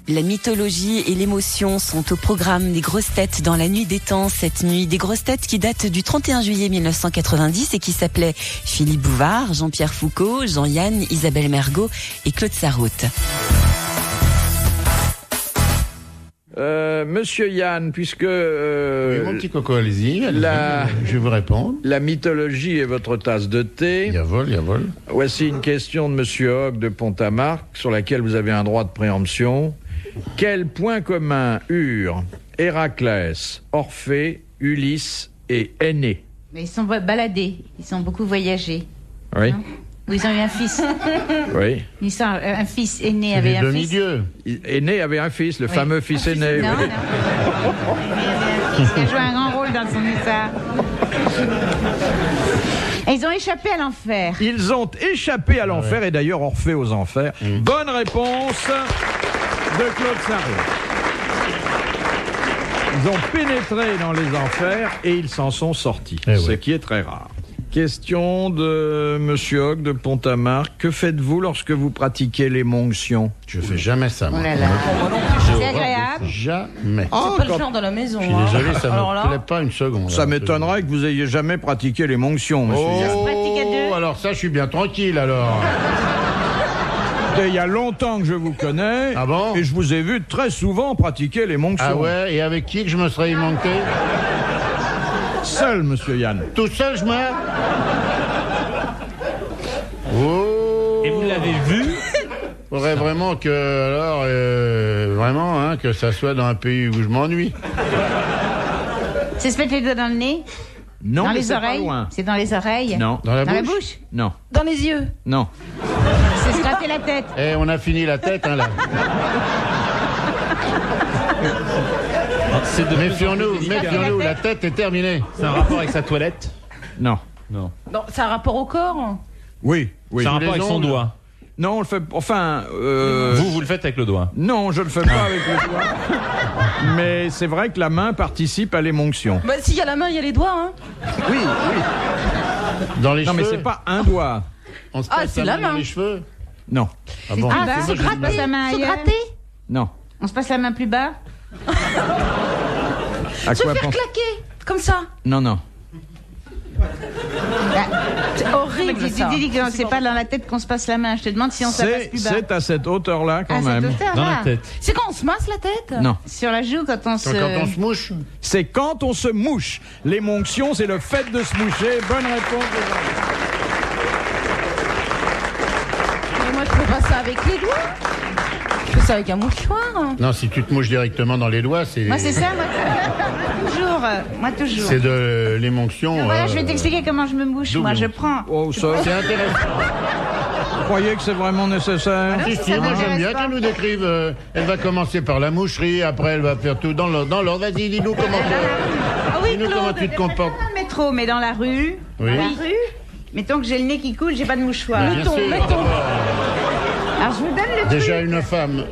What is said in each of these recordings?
La mythologie et l'émotion sont au programme des grosses têtes dans la nuit des temps. Cette nuit des grosses têtes qui date du 31 juillet 1990 et qui s'appelait Philippe Bouvard, Jean-Pierre Foucault, Jean-Yann, Isabelle Mergo et Claude Sarraute. Monsieur Yann, puisque... oui, mon petit coco, allez-y, je vais vous répondre. La mythologie est votre tasse de thé. Yavol. Voici une question de Monsieur Hogg de Pont-à-Marc, sur laquelle vous avez un droit de préemption. Quel point commun eurent Héraclès, Orphée, Ulysse et Énée? Mais ils sont baladés, ils ont beaucoup voyagé. Oui. Hein? Ou ils ont eu un fils. Oui. Ils sont, un fils aîné C'est avait des un demi-dieux. Aîné avait un fils, le fameux fils aîné. Non, Oui. non. Il a joué un grand rôle dans son histoire. Et ils ont échappé à l'enfer. Ils ont échappé à l'enfer et d'ailleurs Orphée aux enfers. Bonne réponse de Claude Sarraute. Ils ont pénétré dans les enfers et ils s'en sont sortis, ce qui est très rare. Question de Monsieur Hogg de Pont-à-Marc. Que faites-vous lorsque vous pratiquez l'émonction? Je fais jamais ça, moi. Oh là là. C'est agréable. Jamais. C'est pas le faire dans la maison. Je suis désolé, ça Alors ne là... me plaît pas une seconde. Ça m'étonnerait que vous ayez jamais pratiqué l'émonction, monsieur Yann. se pratique à deux. Alors ça, je suis bien tranquille, alors. Il y a longtemps que je vous connais. Ah bon? Et je vous ai vu très souvent pratiquer l'émonction. Ah ouais, et avec qui que je me serais manqué? Seul, monsieur Yann. Tout seul, je meurs? Oh. Et vous l'avez vu? Faudrait vraiment que, alors, vraiment, hein, que ça soit dans un pays où je m'ennuie. C'est se mettre les doigts dans le nez? Non, dans mais les c'est pas oreilles? loin. C'est dans les oreilles? Non. Dans la Dans bouche? la bouche? Non. Dans les yeux. Non. C'est se gratter la tête. Eh, on a fini la tête, hein, là. Méfions-nous, la tête est terminée. C'est un rapport avec sa toilette? Non. Non, c'est un rapport au corps. Oui. C'est un les rapport avec son ongles. doigt? Non, on le fait. Enfin. Vous le faites avec le doigt? Non, je le fais pas avec le doigt. Mais c'est vrai que la main participe à l'émonction. Bah, s'il y a la main, il y a les doigts, hein. Oui. Dans les Non, cheveux? mais c'est pas un doigt. On se Ah, passe c'est la la main dans main. les cheveux? Non. Ah bon? Ah, C'est se moi, gratter la main Se ailleurs. gratter. Non. On se passe la main plus bas. À Se quoi faire pense- claquer. Comme ça. Non. C'est horrible, Tu ça. dis que c'est pas dans la tête qu'on se passe la main. Je te demande si on se la passe plus bas. C'est à cette hauteur-là quand Ah, même. cette hauteur, Dans là. la tête. C'est quand on se masse la tête. Non. Sur la joue, quand on se... Quand on se mouche? C'est quand on se mouche. L'émonction, c'est le fait de se moucher. Bonne réponse. Mais moi, je fais pas ça avec les doigts. Je fais ça avec un mouchoir. Non, si tu te mouches directement dans les doigts, c'est... Moi, c'est ça, moi toujours. C'est de l'émonction. Voilà, je vais t'expliquer comment je me mouche. double Moi, je émonction. prends... Oh, ça. C'est intéressant. Vous croyez que c'est vraiment nécessaire? Si, ça moi j'aime m'intéresse bien pas. qu'elle nous décrive. Elle va commencer par la moucherie, après elle va faire tout dans l'ordre. Vas-y, dis-nous comment Ah oui, dis-nous comment tu te comportes. Pas dans le métro, mais dans la rue. Oui. Dans la rue. Mettons que j'ai le nez qui coule, j'ai pas de mouchoir. Bien sûr. Alors, je vous donne le truc. Déjà une femme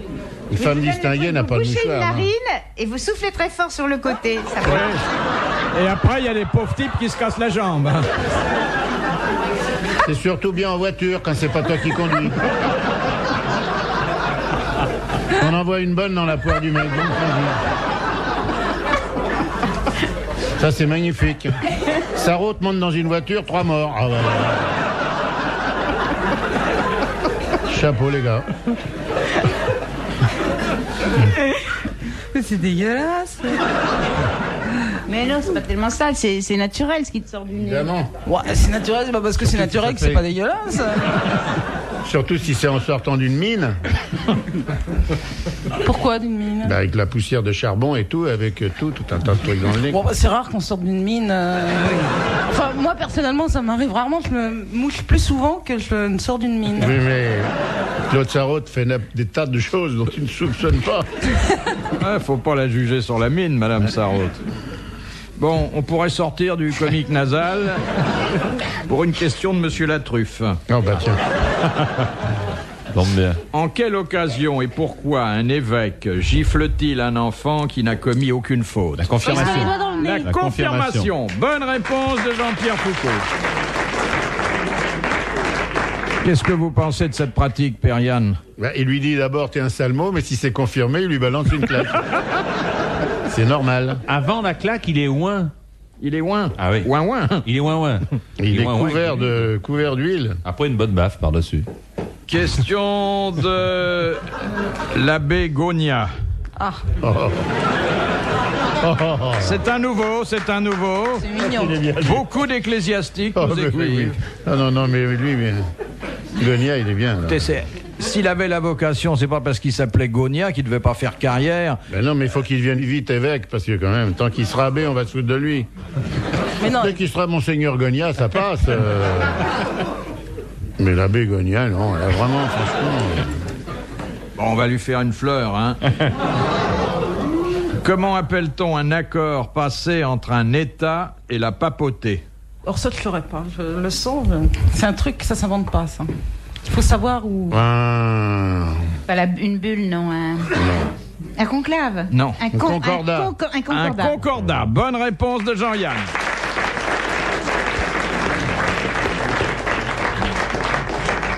distinguée n'a pas de Vous bouchez une mouchoir. hein. narine et vous soufflez très fort sur le côté. Ça va. Et après, il y a les pauvres types qui se cassent la jambe. C'est surtout bien en voiture quand c'est pas toi qui conduis. On envoie une bonne dans la poire du mec. donc, vas-y. Ça c'est magnifique. Sarraute monte dans une voiture, 3 morts. Ah ouais. Chapeau les gars. C'est dégueulasse. Mais non, c'est pas tellement sale, c'est naturel ce qui te sort du nez. Évidemment. Ouais, c'est naturel, c'est pas parce que c'est naturel que c'est pas dégueulasse. Surtout si c'est en sortant d'une mine. Pourquoi d'une mine? Bah, avec la poussière de charbon et tout, avec tout un tas de trucs dans le nez. Bon, bah, c'est rare qu'on sorte d'une mine. Enfin, moi, personnellement, ça m'arrive rarement. Je me mouche plus souvent que je ne sors d'une mine. Oui, mais Claude Sarraute fait des tas de choses dont tu ne soupçonnes pas. Faut pas la juger sur la mine, Madame Sarraute. Bon, on pourrait sortir du comique nasal pour une question de Monsieur Latruffe. Oh bah tiens. Tombe bien. En quelle occasion et pourquoi un évêque gifle-t-il un enfant qui n'a commis aucune faute? La confirmation. Les doigts dans le nez. La confirmation. Bonne réponse de Jean-Pierre Foucault. Qu'est-ce que vous pensez de cette pratique, Père Yann? Bah, il lui dit d'abord t'es un salmo, mais si c'est confirmé, il lui balance une claque. C'est normal. Avant la claque, il est ouin. Il est ouin. Ah oui. Ouin. Il est ouin. Il est ouin, couvert d'huile. Après une bonne baffe par-dessus. Question de l'abbé Gonia. Ah, C'est un nouveau. c'est mignon. Il est bien. Beaucoup d'ecclésiastiques nous mais oui, écrivent. oui. Non, mais lui, Gonia, il est bien. Là. S'il avait la vocation, c'est pas parce qu'il s'appelait Gonia qu'il devait pas faire carrière. Ben non, mais il faut qu'il devienne vite évêque, parce que quand même, tant qu'il sera abbé, on va se foutre de lui. Mais non, Dès qu'il sera Monseigneur Gonia, ça passe. Mais l'abbé Gonia, non, là, vraiment, franchement... Bon, on va lui faire une fleur, hein. Comment appelle-t-on un accord passé entre un État et la papauté? or ça, je ne saurais pas. Je le sens. C'est un truc, ça s'invente pas, ça. Il faut savoir où... Ah, Pas une bulle, non. Un conclave. Non. Un concordat. Un Un concordat. concordat. Bonne réponse de Jean-Yann.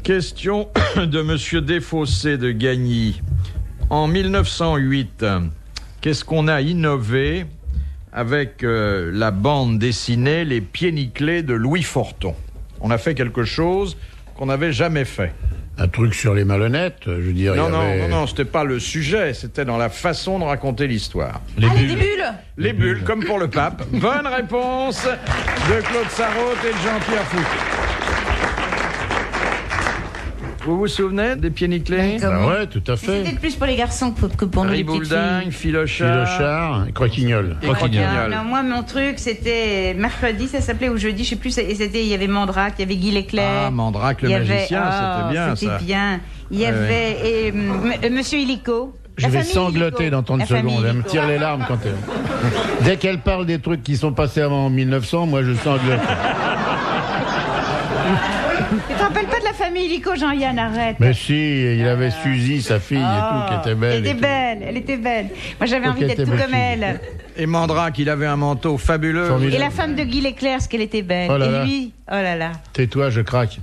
Question de Monsieur Desfossés de Gagny. En 1908, qu'est-ce qu'on a innové avec la bande dessinée Les Pieds Nickelés de Louis Forton? On a fait quelque chose qu'on n'avait jamais fait. un truc sur les malhonnêtes, je veux dire... Non, c'était pas le sujet, c'était dans la façon de raconter l'histoire. Les bulles. Les bulles, comme pour le pape. Bonne réponse de Claude Sarraute et de Jean-Pierre Foucault. Vous vous souvenez des Pieds Nickelés? Ah ouais, tout à fait. C'était plus pour les garçons que pour nous, les petites Ribouldingue, filles. Filochard. Filochard et Croquignol. Et Croquignol. Non, moi, mon truc, c'était mercredi, ça s'appelait, ou jeudi, je sais plus, et c'était, il y avait Mandrake, il y avait Guy Leclerc. Ah, Mandrake le il y avait- magicien, c'était bien ça. C'était bien. Il y Ouais, avait Monsieur Illico. Je vais sangloter dans 30 secondes. Elle me tire les larmes quand elle... Dès qu'elle parle des trucs qui sont passés avant 1900, moi je sanglote. Tu te rappelles pas de la famille Illico, Jean-Yann, arrête. Mais si, il avait Suzy, sa fille, et tout, qui était belle. Elle était belle. Moi, j'avais Oh, envie qu'elle d'être était tout belle comme fille. elle. Et Mandrake, il avait un manteau fabuleux. Formidable. Et la femme de Guy Leclerc, ce qu'elle était belle. Oh là là. Et lui, oh là là. Tais-toi, je craque.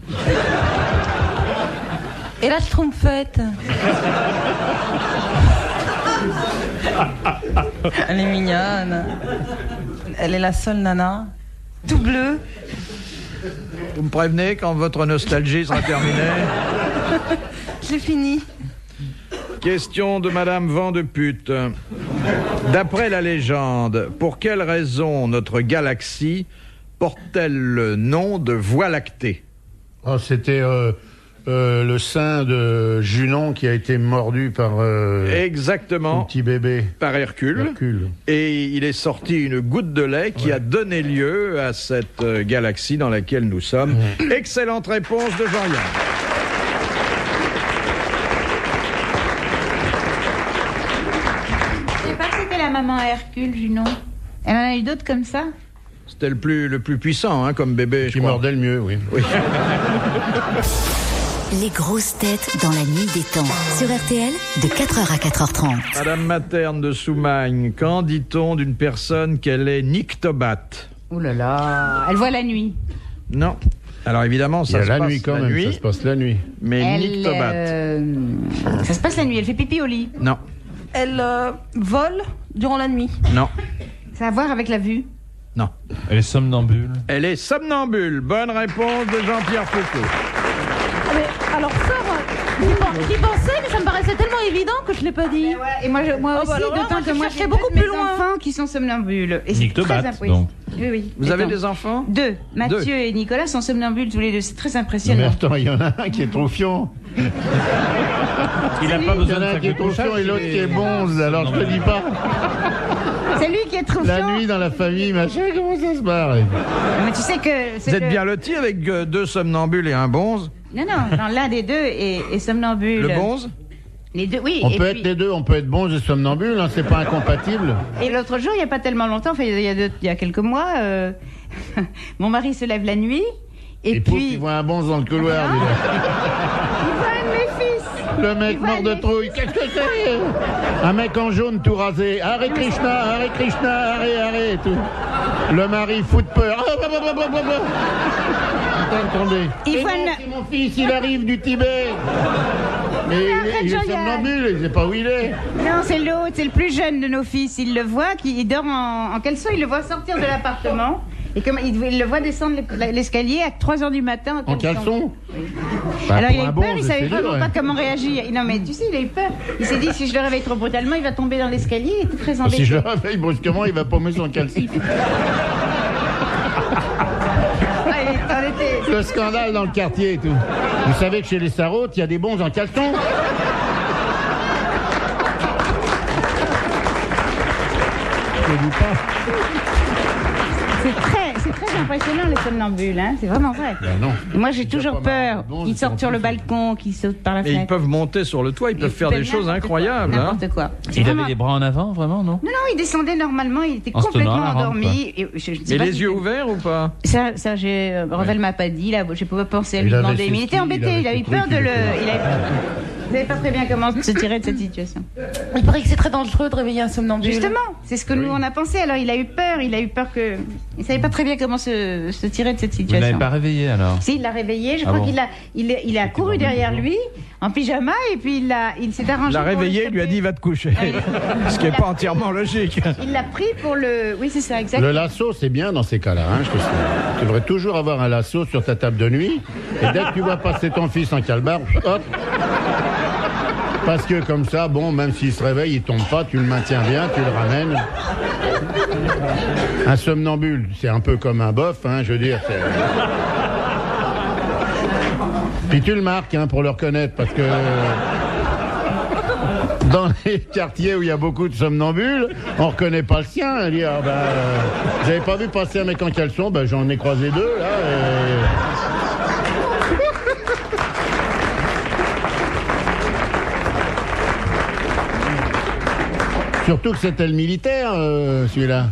Et la schtroumpfette. Elle est mignonne. Elle est la seule nana. Tout bleu. Vous me prévenez quand votre nostalgie sera terminée? J'ai fini. Question de Madame Vandepute. D'après la légende, pour quelle raison notre galaxie porte-t-elle le nom de Voie lactée? Oh, c'était le sein de Junon qui a été mordu par un Exactement, petit bébé. par Hercule. Hercule. Et il est sorti une goutte de lait qui a donné lieu à cette galaxie dans laquelle nous sommes. Excellente réponse de Jean-Yann. Je sais pas si c'était la maman à Hercule, Junon. Elle en a eu d'autres comme ça? C'était le plus puissant, hein, comme bébé, je Qui crois. mordait le mieux, oui. Les grosses têtes dans la nuit des temps. Sur RTL, de 4h à 4h30. Madame Materne de Soumagne, quand dit-on d'une personne qu'elle est nyctobate? Oh là là. Elle voit la nuit. Non. Alors évidemment, Il y ça a se la passe nuit quand la même, nuit, ça se passe la nuit. mais Elle, nyctobate. ça se passe la nuit. Elle fait pipi au lit. Non, Elle vole durant la nuit. non, Ça a à voir avec la vue. non. Elle est somnambule. Elle est somnambule. Bonne réponse de Jean-Pierre Foucault. Ah, mais alors ça, j'y pensais, mais ça me paraissait tellement évident que je l'ai pas dit. Et moi, moi aussi, alors là, d'autant moi, que je moi, cherchais j'ai beaucoup deux de plus mes loin. enfants qui sont somnambules. Et c'est Nyctobate, très impressionnant. donc. Oui. Vous avez Attends. des enfants? Deux. Mathieu et Nicolas sont somnambules tous les deux. C'est très Mais impressionnant. attends, il y en a un qui est trop fion. Il n'a pas Il y besoin en de a un qui est trop couchage, fion et l'autre qui est bonze. Alors je te dis pas. C'est lui qui est trop La chiant. nuit dans la famille, machin, comment ça se barre? Mais tu sais que... Vous êtes bien loti avec deux somnambules et un bonze? Non, non, l'un des deux est somnambule. Le bonze? Les deux, oui. On et peut puis- être les deux, on peut être bonze et somnambule, hein, c'est pas incompatible. Et l'autre jour, il n'y a pas tellement longtemps, enfin, il y a quelques mois, mon mari se lève la nuit, et pouf, puis... il voit un bonze dans le couloir, lui, là. Il voit un de mes fils. Le mec Il voit mort de les- trouille, qu'est-ce que c'est? Un mec en jaune tout rasé. Hare Krishna, Hare, et tout. Le mari fout de peur. Ah, bah, bah, bah, bah, bah, bah. Attends, attendez. Il Mais voit non, une- c'est mon fils, il arrive du Tibet. Mais il est somnambule, il sait pas où il est. Non, c'est l'autre, c'est le plus jeune de nos fils. Il le voit, il dort en caleçon, il le voit sortir de l'appartement. Et comme il le voit descendre l'escalier à 3h du matin En caleçon Bah, alors il a eu peur, il savait vraiment pas comment réagir. Non mais tu sais, il a eu peur. Il s'est dit si je le réveille trop brutalement, il va tomber dans l'escalier. Il était très embêté. Si je le réveille brusquement, il va paumer son caleçon. Le scandale dans le quartier et tout. Vous savez que chez les Sarrautes, il y a des bons en caleçon. Je dis pas. C'est très impressionnant les somnambules, hein. C'est vraiment vrai. Ben non. Moi j'ai toujours peur qu'ils sortent sur le balcon, qu'ils sautent par la Et fenêtre. ils peuvent monter sur le toit, ils peuvent faire des choses incroyables. Hein. N'importe quoi. Il avait les bras en avant, vraiment, non? Non, il descendait normalement, il était En se complètement tenant à la rampe, endormi. Et les yeux ouverts ou pas? Ça, Revel m'a pas dit, là, j'ai pas pensé à lui demander. Mais il était embêté, il a eu peur de le. Vous savez pas très bien comment se tirer de cette situation. Il paraît que c'est très dangereux de réveiller un somnambule. Justement, c'est ce que nous on a pensé. Alors il a eu peur que. Il savait pas très bien comment se tirer de cette Vous situation. l'avez pas réveillé alors? Si, il l'a réveillé. Je Ah crois bon qu'il a couru derrière lui en pyjama et puis il s'est arrangé. Il l'a pour réveillé, le il lui a dit va te coucher. Ce qui n'est pas entièrement logique. Il l'a pris pour le. Oui, c'est ça, exactement. Le lasso, c'est bien dans ces cas-là. Hein, tu devrais toujours avoir un lasso sur ta table de nuit. Et dès que tu vois passer ton fils en calbar, hop. Parce que comme ça, bon, même s'il se réveille, il tombe pas, tu le maintiens bien, tu le ramènes. Un somnambule, c'est un peu comme un bof, hein, je veux dire. Puis tu le marques, hein, pour le reconnaître, parce que dans les quartiers où il y a beaucoup de somnambules, on reconnaît pas le sien. Hein, dire, j'avais pas vu passer un mec en caleçon, j'en ai croisé deux, là. Surtout que c'était le militaire, celui-là.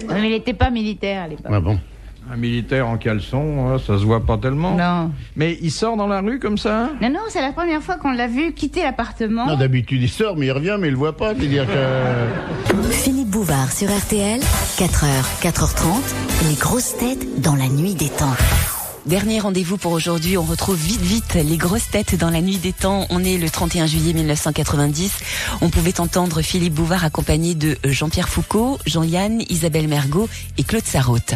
Mais il n'était pas militaire à l'époque. Ah bon. Un militaire en caleçon, ça se voit pas tellement. Non. Mais il sort dans la rue comme ça? Non, c'est la première fois qu'on l'a vu quitter l'appartement. Non, d'habitude il sort, mais il revient, mais il le voit pas. C'est-à-dire que... Philippe Bouvard sur RTL, 4h, 4h30, les grosses têtes dans la nuit des temps. Dernier rendez-vous pour aujourd'hui, on retrouve vite les grosses têtes dans la nuit des temps. On est le 31 juillet 1990. On pouvait entendre Philippe Bouvard accompagné de Jean-Pierre Foucault, Jean-Yann, Isabelle Mergo et Claude Sarraute.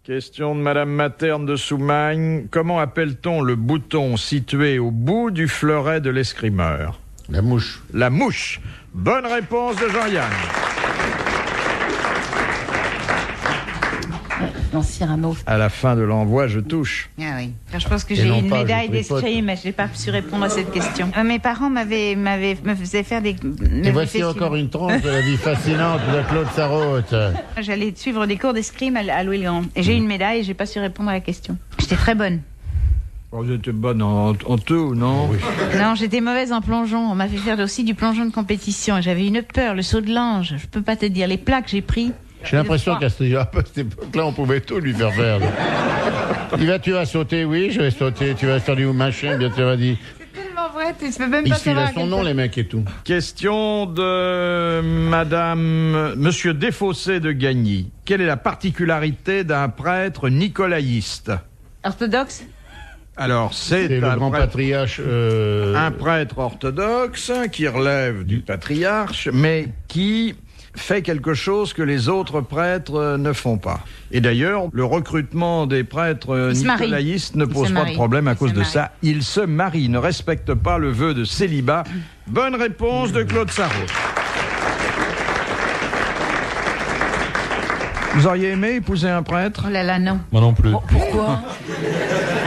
Question de Madame Materne de Soumagne. Comment appelle-t-on le bouton situé au bout du fleuret de l'escrimeur? La mouche. La mouche. Bonne réponse de Jean-Yann. Non, Cyrano. À la fin de l'envoi, je touche. Ah oui. Alors, je pense que Et j'ai non une pas, médaille je tripote. d'escrime, mais je n'ai pas su répondre à cette question. Mes parents me faisaient faire des. Et voici encore une tranche de la vie fascinante de Claude Sarraute. J'allais suivre des cours d'escrime à Louis-le-Grand. Et j'ai une médaille et j'ai pas su répondre à la question. J'étais très bonne. Vous étiez bonne en tout, non? Oui. Non, j'étais mauvaise en plongeon. On m'a fait faire aussi du plongeon de compétition. J'avais une peur, le saut de l'ange. Je peux pas te dire les plats que j'ai pris. J'ai l'impression qu'à cette époque-là, on pouvait tout lui faire faire. Tu vas sauter, oui, je vais sauter. Tu vas faire du machin, bien tu vas dire. C'est tellement vrai, tu peux même Ils pas suivent savoir. à son nom, les mecs et tout. Question de Monsieur Desfossés de Gagny. Quelle est la particularité d'un prêtre nicolaïste? Orthodoxe? Alors, c'est le un grand prêtre, patriarche. un prêtre orthodoxe qui relève du patriarche, mais qui fait quelque chose que les autres prêtres ne font pas. Et d'ailleurs, le recrutement des prêtres nicolaïstes ne pose pas de problème à cause de ça. Ils se marient, ne respectent pas le vœu de célibat. Bonne réponse de Claude Sarraute. Vous auriez aimé épouser un prêtre? Oh là là, non. Moi non plus. Pourquoi?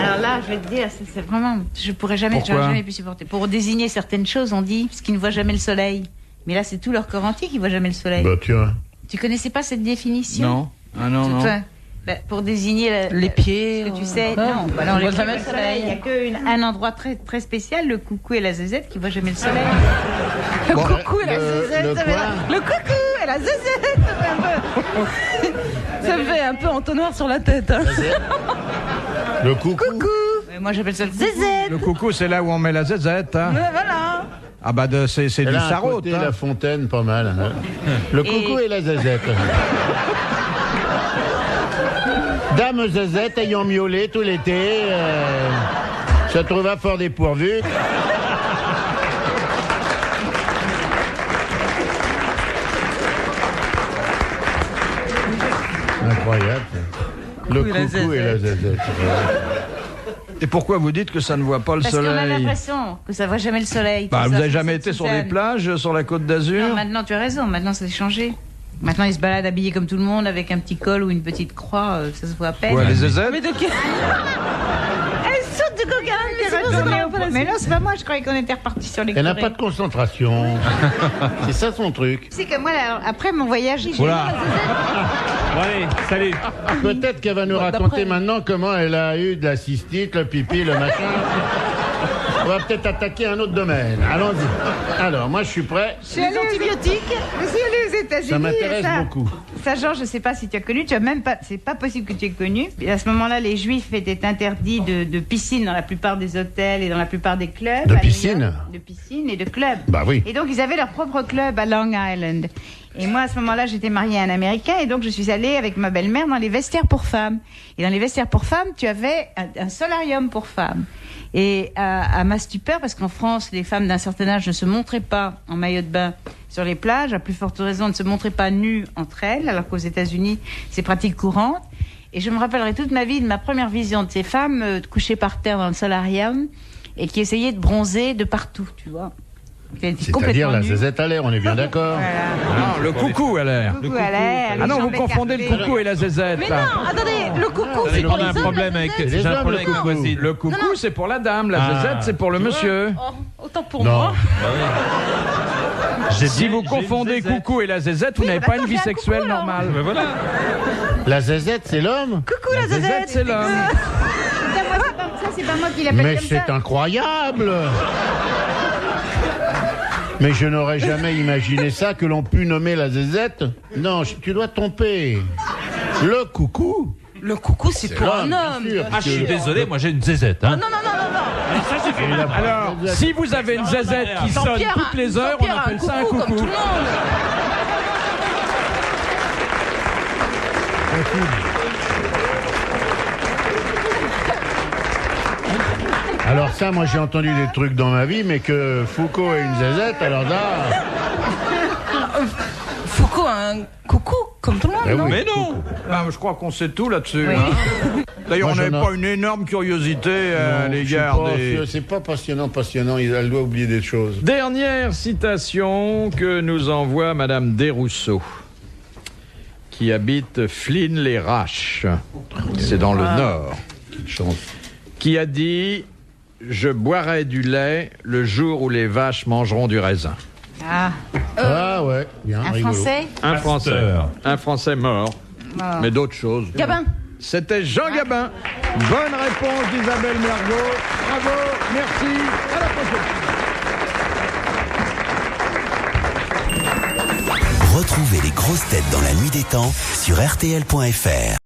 Alors là, je vais te dire, c'est vraiment. Je pourrais jamais, Pourquoi? j'aurais jamais pu supporter. Pour désigner certaines choses, on dit, parce qu'ils ne voient jamais le soleil. Mais là, c'est tout leur corps entier qui ne voit jamais le soleil. Bah, tiens. Tu connaissais pas cette définition? Non. Ah non, non. Pour désigner Les pieds. ce que tu sais, ouais. non, bah non, On les voit pieds, jamais le le soleil. Il n'y a qu'un endroit très, très spécial, le coucou et la zézette, qui ne voit jamais le soleil. Le Bon, coucou et la zézette. le ça fait- quoi Le coucou et la zézette. Ça me fait un peu entonnoir sur la tête. Hein. Le coucou. Moi, j'appelle ça le zézette. Le coucou, c'est là où on met la zézette. Hein. Voilà. Ah bah c'est Elle du a un Sarraute. côté, Hein. la fontaine, pas mal. Hein. Le coucou et la zazette. Dame Zézette ayant miaulé tout l'été, se trouva fort dépourvu. Incroyable. Le coucou et la Zézette. Et pourquoi vous dites que ça ne voit pas le Parce qu'on a soleil? l'impression que ça voit jamais le soleil. Bah, tout vous ça, n'avez c'est jamais cette été sur des Suzanne. plages, sur la Côte d'Azur? Non, maintenant tu as raison, maintenant ça a changé. Maintenant ils se baladent habillés comme tout le monde avec un petit col ou une petite croix, ça se voit à peine. Ouais, les zézettes? Mais de quel... Elle saute de coca, mais non, c'est pas moi, je croyais qu'on était reparti sur les Elle n'a Corées. pas de concentration. C'est ça son truc. C'est que moi, là, après mon voyage, j'ai Voilà. Bon, allez, salut. Peut-être qu'elle va nous raconter maintenant comment elle a eu de la cystite, le pipi, le machin. On va peut-être attaquer un autre domaine. Allons-y. Alors, moi, je suis prêt. Je suis allée aux États-Unis. Ça m'intéresse beaucoup. Ça, Georges, je sais pas si tu as connu, tu as même pas, c'est pas possible que tu aies connu. Et à ce moment-là, les Juifs étaient interdits de piscine dans la plupart des hôtels et dans la plupart des clubs. De à New piscine? York. De piscine et de clubs. Bah oui. Et donc, ils avaient leur propre club à Long Island. Et moi, à ce moment-là, j'étais mariée à un Américain et donc je suis allée avec ma belle-mère dans les vestiaires pour femmes. Et dans les vestiaires pour femmes, tu avais un solarium pour femmes. Et à ma stupeur, parce qu'en France, les femmes d'un certain âge ne se montraient pas en maillot de bain sur les plages, à plus forte raison, ne se montraient pas nues entre elles, alors qu'aux États-Unis, c'est pratique courante. Et je me rappellerai toute ma vie de ma première vision de ces femmes couchées par terre dans le solarium et qui essayaient de bronzer de partout, tu vois. C'est-à-dire la Zézette à l'air, on est bien d'accord. Voilà. Non, le coucou à l'air. Coucou à l'air, les Ah non, vous jambes confondez le écartées. coucou et la zézette. Mais là. non, attendez, le coucou, c'est On pour a les un hommes, problème la avec. zézette. Les J'ai un hommes, problème le avec ma coucou. voisine. Le coucou, c'est pour la dame. La zézette, c'est pour le monsieur. Oh, autant pour Non. moi. Si vous confondez coucou et la zézette, vous n'avez pas une vie j'ai un sexuelle coucou, alors. normale. Ben voilà. La Zézette, c'est l'homme? Coucou la Zézette, zézette. c'est l'homme. Ça, c'est pas moi qui l'appelle Mais comme c'est ça. incroyable! Mais je n'aurais jamais imaginé ça, que l'on pût nommer la Zézette. Non, tu dois te tromper. Le coucou. Le coucou, c'est pour un l'homme, homme. bien sûr. Ah, je suis désolé, moi j'ai une zézette. Hein. Non, non, non, non, non. Alors, si vous avez une zézette qui sonne Jean-Pierre toutes les heures, on Jean-Pierre a appelle ça un comme coucou. tout le monde. Alors ça, moi j'ai entendu des trucs dans ma vie, mais que Foucault ait une Zézette, alors là... Foucault a un coucou, comme tout le monde, Eh non oui. Mais non. Ah, je crois qu'on sait tout là-dessus. Oui. hein. D'ailleurs, Moi, on n'avait j'en ai- pas une énorme curiosité à Non, l'égard je suis des... pas- C'est pas passionnant, elle doit oublier des choses. Dernière citation que nous envoie Madame Desrousseaux, qui habite Flines-les-Raches, c'est dans le Nord, Chance. qui a dit « Je boirai du lait le jour où les vaches mangeront du raisin Ah, Ah ouais, bien, un rigolo. Français ». Un Français mort, mais d'autres choses. Gabin. C'était Jean Gabin. Bonne réponse d'Isabelle Mergo. Bravo, merci, à la prochaine. Retrouvez les grosses têtes dans la nuit des temps sur RTL.fr.